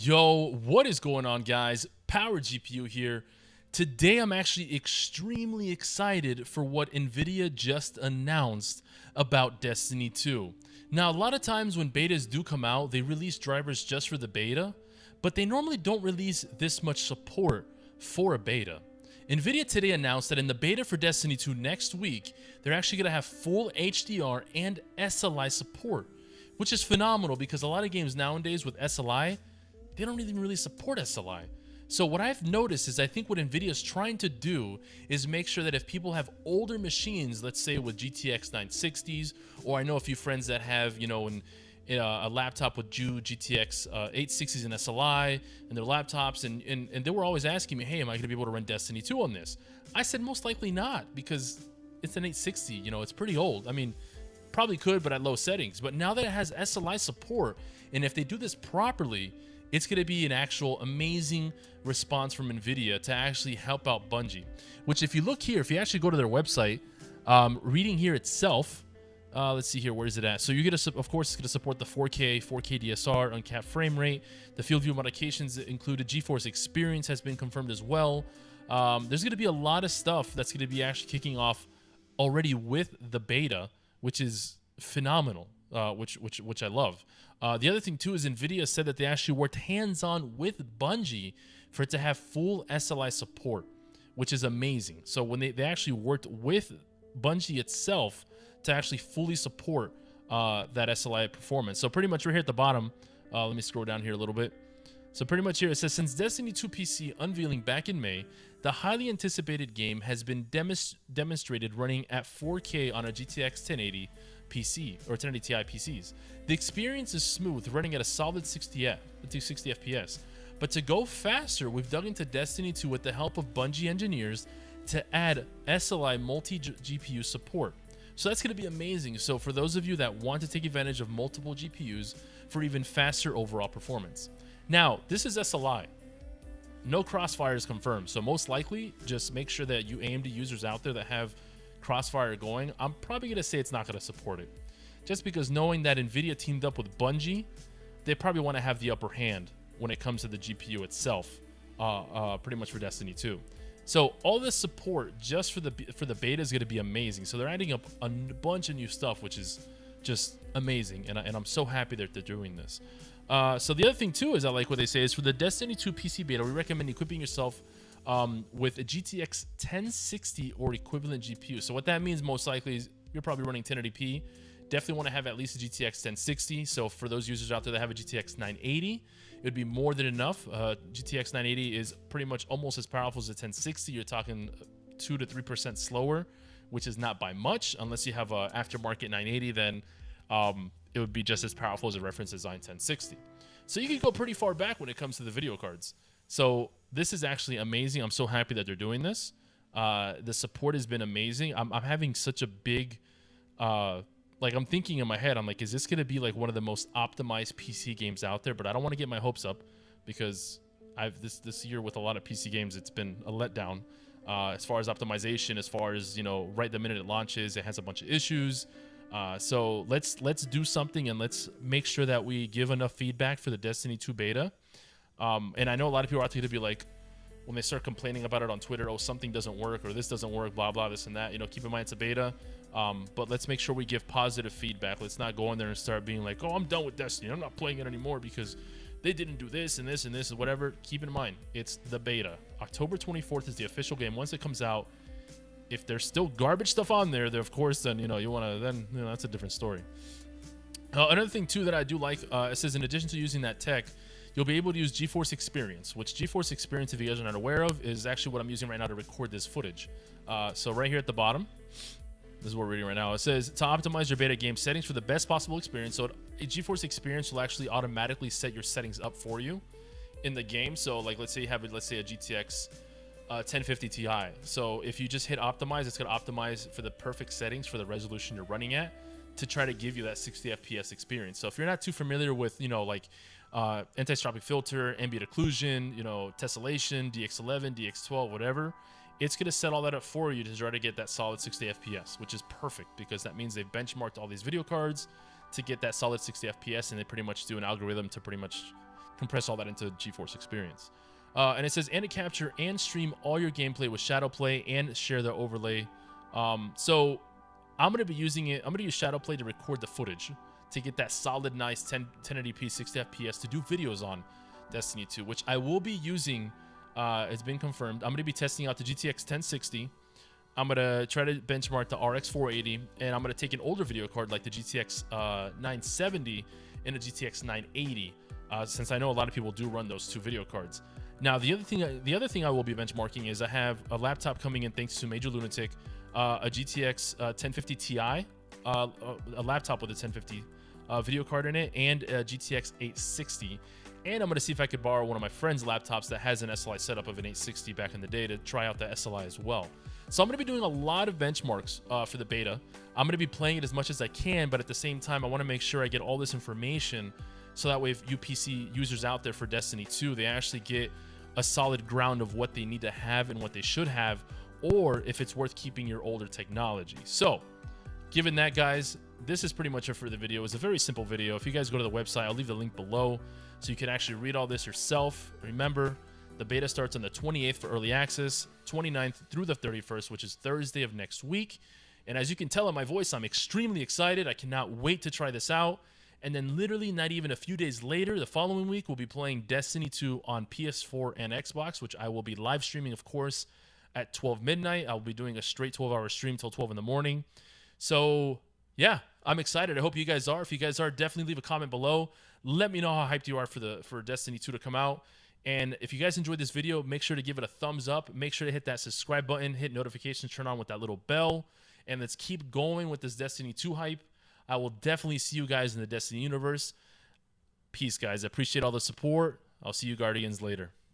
Yo, what is going on, guys? PowerGPU here. Today I'm actually extremely excited for what NVIDIA just announced about Destiny 2. Now, a lot of times when betas do come out, they release drivers just for the beta, but they normally don't release this much support for a beta. NVIDIA today announced that in the beta for Destiny 2 next week, they're actually going to have full HDR and SLI support, which is phenomenal because a lot of games nowadays with SLI, they don't even really support SLI. So what I've noticed is I think what NVIDIA is trying to do is make sure that if people have older machines, let's say with GTX 960s, or I know a few friends that have, a laptop with GTX 860s and SLI and their laptops, and they were always asking me, hey, am I going to be able to run Destiny 2 on this? I said most likely not, because it's an 860, it's pretty old. I mean, probably could, but at low settings. But now that it has SLI support, and if they do this properly, it's going to be an actual amazing response from NVIDIA to actually help out Bungie. Which, if you look here, if you actually go to their website, reading here itself, let's see here, where is it at? So you're going to, of course, it's going to support the 4K DSR, uncapped frame rate. The field view modifications included. GeForce Experience has been confirmed as well. There's going to be a lot of stuff that's going to be actually kicking off already with the beta, which is phenomenal, which I love. The other thing too is NVIDIA said that they actually worked hands-on with Bungie for it to have full SLI support, which is amazing. So when they actually worked with Bungie itself to actually fully support that SLI performance. So pretty much right here at the bottom, let me scroll down here a little bit. So pretty much here it says, since Destiny 2 PC unveiling back in May, the highly anticipated game has been demonstrated running at 4K on a GTX 1080 PC or 1080 Ti PCs. The experience is smooth, running at a solid 60 FPS. But to go faster, we've dug into Destiny 2 with the help of Bungie engineers to add SLI multi-GPU support. So that's going to be amazing. So for those of you that want to take advantage of multiple GPUs for even faster overall performance. Now, this is SLI. No Crossfire is confirmed. So most likely, just make sure that you AMD users out there that have Crossfire going, I'm probably going to say it's not going to support it. Just because knowing that NVIDIA teamed up with Bungie, they probably want to have the upper hand when it comes to the GPU itself, pretty much for Destiny 2. So all this support just for the beta is going to be amazing. So they're adding up a bunch of new stuff, which is just amazing. And I'm so happy that they're doing this. So the other thing too is I like what they say is for the Destiny 2 PC beta, we recommend equipping yourself with a GTX 1060 or equivalent GPU. So what that means most likely is you're probably running 1080p. Definitely want to have at least a GTX 1060. So for those users out there that have a GTX 980, it would be more than enough. GTX 980 is pretty much almost as powerful as a 1060. You're talking 2 to 3% slower, which is not by much. Unless you have a aftermarket 980, then it would be just as powerful as a reference design 1060. So you can go pretty far back when it comes to the video cards. So this is actually amazing. I'm so happy that they're doing this. The support has been amazing. I'm having such a big, I'm thinking in my head, I'm like, is this going to be like one of the most optimized PC games out there? But I don't want to get my hopes up because this year with a lot of PC games, it's been a letdown as far as optimization, as far as, right the minute it launches, it has a bunch of issues. So let's do something and let's make sure that we give enough feedback for the Destiny 2 beta. And I know a lot of people are going to be like, when they start complaining about it on Twitter, oh, something doesn't work or this doesn't work, blah, blah, this and that. Keep in mind it's a beta. But let's make sure we give positive feedback. Let's not go in there and start being like, oh, I'm done with Destiny. I'm not playing it anymore because they didn't do this and this and this and whatever. Keep in mind, it's the beta. October 24th is the official game. Once it comes out, if there's still garbage stuff on there, of course, then, you want to, then, that's a different story. Another thing, too, that I do like, it says, in addition to using that tech, you'll be able to use GeForce Experience, which GeForce Experience, if you guys are not aware of, is actually what I'm using right now to record this footage. So right here at the bottom, this is what we're reading right now. It says, to optimize your beta game settings for the best possible experience. So GeForce Experience will actually automatically set your settings up for you in the game. So like, let's say you have, a GTX 1050 Ti. So if you just hit optimize, it's going to optimize for the perfect settings for the resolution you're running at to try to give you that 60 FPS experience. So if you're not too familiar with, anti-stropic filter, ambient occlusion, tessellation, DX11, DX12, whatever, it's going to set all that up for you to try to get that solid 60 FPS, which is perfect because that means they've benchmarked all these video cards to get that solid 60 FPS, and they pretty much do an algorithm to pretty much compress all that into GeForce Experience. And it says, and to capture and stream all your gameplay with Shadowplay and share the overlay. So I'm going to be using it. I'm going to use Shadowplay to record the footage to get that solid, nice 1080p 60 FPS to do videos on Destiny 2, which I will be using. It's been confirmed. I'm going to be testing out the GTX 1060. I'm going to try to benchmark the RX 480, and I'm going to take an older video card like the GTX 970 and a GTX 980, since I know a lot of people do run those two video cards. Now, the other thing I will be benchmarking is I have a laptop coming in thanks to Major Lunatic, a GTX 1050 Ti, a laptop with a 1050 video card in it, and a GTX 860. And I'm going to see if I could borrow one of my friend's laptops that has an SLI setup of an 860 back in the day to try out the SLI as well. So I'm going to be doing a lot of benchmarks for the beta. I'm going to be playing it as much as I can, but at the same time, I want to make sure I get all this information so that way if UPC users out there for Destiny 2, they actually get a solid ground of what they need to have and what they should have, or if it's worth keeping your older technology. So given that, guys, this is pretty much it for the video. It's a very simple video. If you guys go to the website, I'll leave the link below so you can actually read all this yourself. Remember, the beta starts on the 28th for early access, 29th through the 31st, which is Thursday of next week. And as you can tell in my voice, I'm extremely excited. I cannot wait to try this out. And then literally not even a few days later, the following week, we'll be playing Destiny 2 on PS4 and Xbox, which I will be live streaming, of course, at 12 midnight. I'll be doing a straight 12-hour stream till 12 in the morning. So yeah, I'm excited. I hope you guys are. If you guys are, definitely leave a comment below. Let me know how hyped you are for Destiny 2 to come out. And if you guys enjoyed this video, make sure to give it a thumbs up. Make sure to hit that subscribe button, hit notifications, turn on with that little bell. And let's keep going with this Destiny 2 hype. I will definitely see you guys in the Destiny universe. Peace, guys. I appreciate all the support. I'll see you Guardians later.